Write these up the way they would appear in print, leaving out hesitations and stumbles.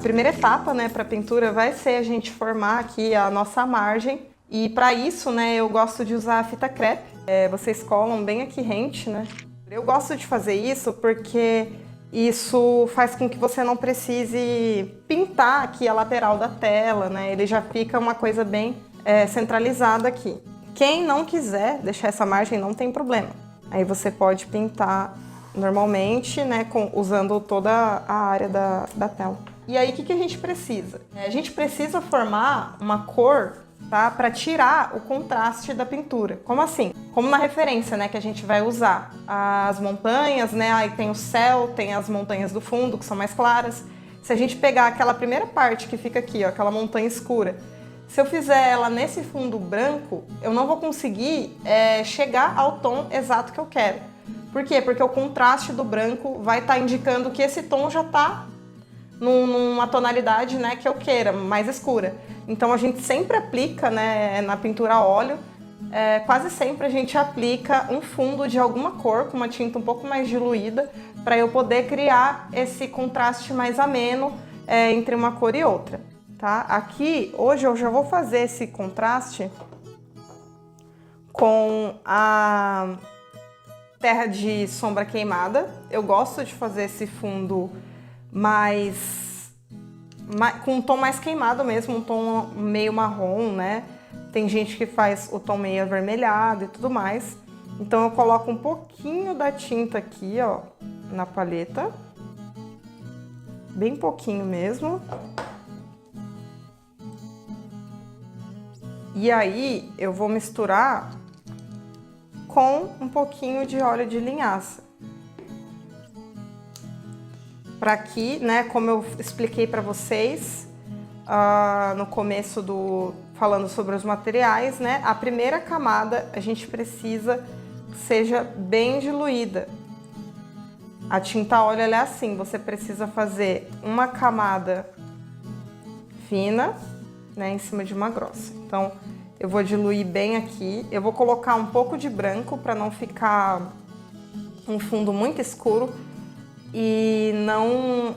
primeira etapa, né, para pintura vai ser a gente formar aqui a nossa margem. E para isso, né, eu gosto de usar a fita crepe. Vocês colam bem aqui rente, né? Eu gosto de fazer isso porque isso faz com que você não precise pintar aqui a lateral da tela, né? Ele já fica uma coisa bem centralizada aqui. Quem não quiser deixar essa margem não tem problema. Aí você pode pintar normalmente, né, usando toda a área da tela. E aí o que a gente precisa? A gente precisa formar uma cor, tá, para tirar o contraste da pintura. Como assim? Como na referência, né, que a gente vai usar as montanhas, né, aí tem o céu, tem as montanhas do fundo que são mais claras. Se a gente pegar aquela primeira parte que fica aqui, ó, aquela montanha escura, se eu fizer ela nesse fundo branco, eu não vou conseguir chegar ao tom exato que eu quero. Por quê? Porque o contraste do branco vai estar indicando que esse tom já está numa tonalidade, né, que eu queira, mais escura. Então a gente sempre aplica, né, na pintura a óleo, quase sempre a gente aplica um fundo de alguma cor, com uma tinta um pouco mais diluída, para eu poder criar esse contraste mais ameno entre uma cor e outra. Tá? Aqui, hoje eu já vou fazer esse contraste com a terra de sombra queimada. Eu gosto de fazer esse fundo com um tom mais queimado mesmo, um tom meio marrom, né? Tem gente que faz o tom meio avermelhado e tudo mais. Então eu coloco um pouquinho da tinta aqui, ó, na paleta. Bem pouquinho mesmo. E aí eu vou misturar com um pouquinho de óleo de linhaça. Para aqui, né, como eu expliquei para vocês no começo falando sobre os materiais, né, a primeira camada a gente precisa que seja bem diluída. A tinta óleo ela é assim, você precisa fazer uma camada fina, né, em cima de uma grossa. Então, eu vou diluir bem aqui. Eu vou colocar um pouco de branco para não ficar um fundo muito escuro e não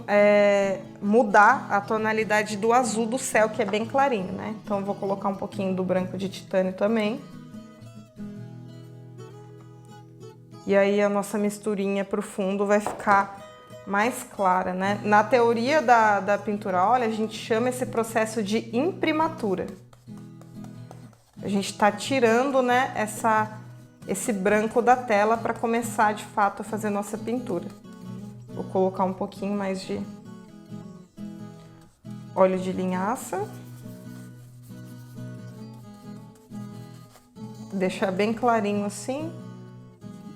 mudar a tonalidade do azul do céu, que é bem clarinho, né? Então, eu vou colocar um pouquinho do branco de titânio também. E aí, a nossa misturinha pro fundo vai ficar mais clara, né? Na teoria da pintura a óleo, a gente chama esse processo de imprimatura. A gente está tirando, né, esse branco da tela para começar de fato a fazer nossa pintura. Vou colocar um pouquinho mais de óleo de linhaça. Deixar bem clarinho assim.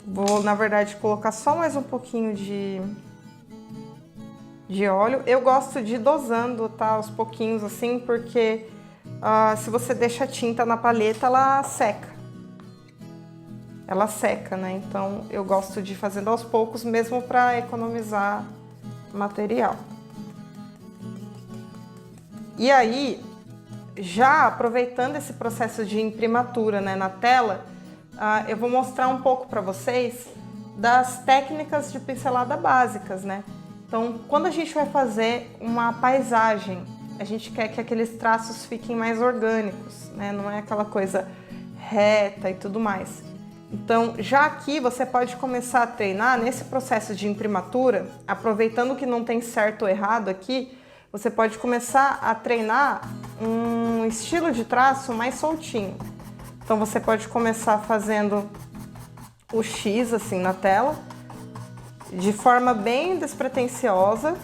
Vou, na verdade, colocar só mais um pouquinho de óleo. Eu gosto de ir dosando, tá, aos pouquinhos assim, porque se você deixa a tinta na paleta, ela seca. Ela seca, né? Então eu gosto de ir fazendo aos poucos, mesmo para economizar material. E aí, já aproveitando esse processo de imprimatura, né, na tela, eu vou mostrar um pouco para vocês das técnicas de pincelada básicas, né? Então, quando a gente vai fazer uma paisagem, a gente quer que aqueles traços fiquem mais orgânicos, né? Não é aquela coisa reta e tudo mais. Então, já aqui você pode começar a treinar nesse processo de imprimatura, aproveitando que não tem certo ou errado aqui, você pode começar a treinar um estilo de traço mais soltinho. Então, você pode começar fazendo o X assim na tela, de forma bem despretensiosa,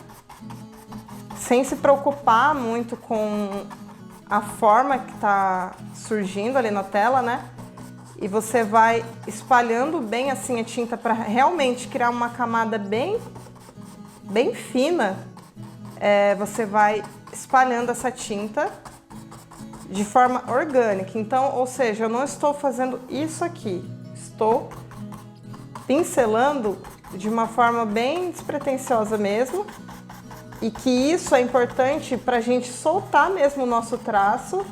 sem se preocupar muito com a forma que está surgindo ali na tela, né? E você vai espalhando bem assim a tinta para realmente criar uma camada bem fina. Você vai espalhando essa tinta de forma orgânica. Então, ou seja, eu não estou fazendo isso aqui, estou pincelando de uma forma bem despretensiosa mesmo, e que isso é importante para a gente soltar mesmo o nosso traço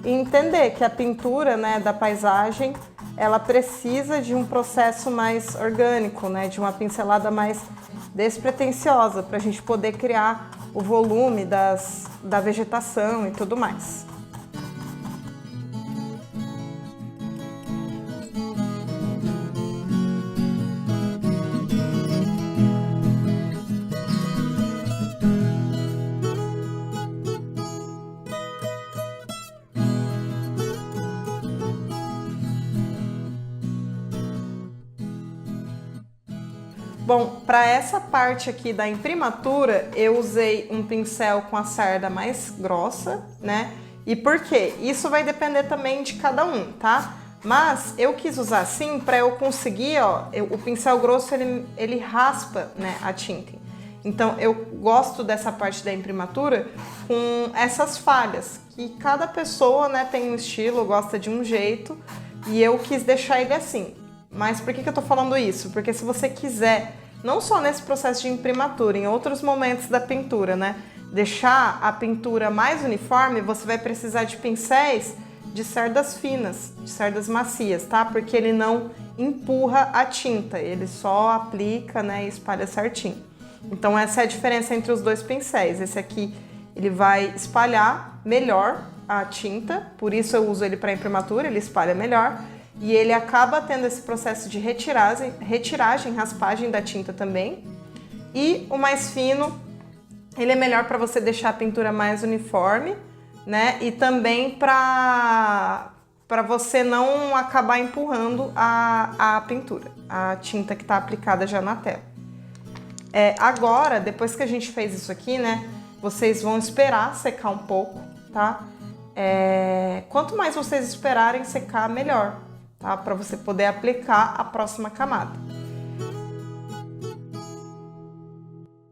e entender que a pintura, né, da paisagem, ela precisa de um processo mais orgânico, né, de uma pincelada mais despretensiosa, para a gente poder criar o volume da vegetação e tudo mais. Bom, para essa parte aqui da imprimatura, eu usei um pincel com a cerda mais grossa, né? E por quê? Isso vai depender também de cada um, tá? Mas eu quis usar assim para eu conseguir, ó, o pincel grosso ele raspa, né, a tinta. Então eu gosto dessa parte da imprimatura com essas falhas, que cada pessoa, né, tem um estilo, gosta de um jeito, e eu quis deixar ele assim. Mas por que eu tô falando isso? Porque se você quiser, não só nesse processo de imprimatura, em outros momentos da pintura, né, deixar a pintura mais uniforme, você vai precisar de pincéis de cerdas finas, de cerdas macias, tá? Porque ele não empurra a tinta, ele só aplica, né, e espalha certinho. Então essa é a diferença entre os dois pincéis. Esse aqui, ele vai espalhar melhor a tinta, por isso eu uso ele para imprimatura, ele espalha melhor. E ele acaba tendo esse processo de retiragem, raspagem da tinta também. E o mais fino, ele é melhor para você deixar a pintura mais uniforme, né? E também para você não acabar empurrando a pintura, a tinta que está aplicada já na tela. Agora, depois que a gente fez isso aqui, né? Vocês vão esperar secar um pouco, tá? Quanto mais vocês esperarem secar, melhor. Tá? Para você poder aplicar a próxima camada.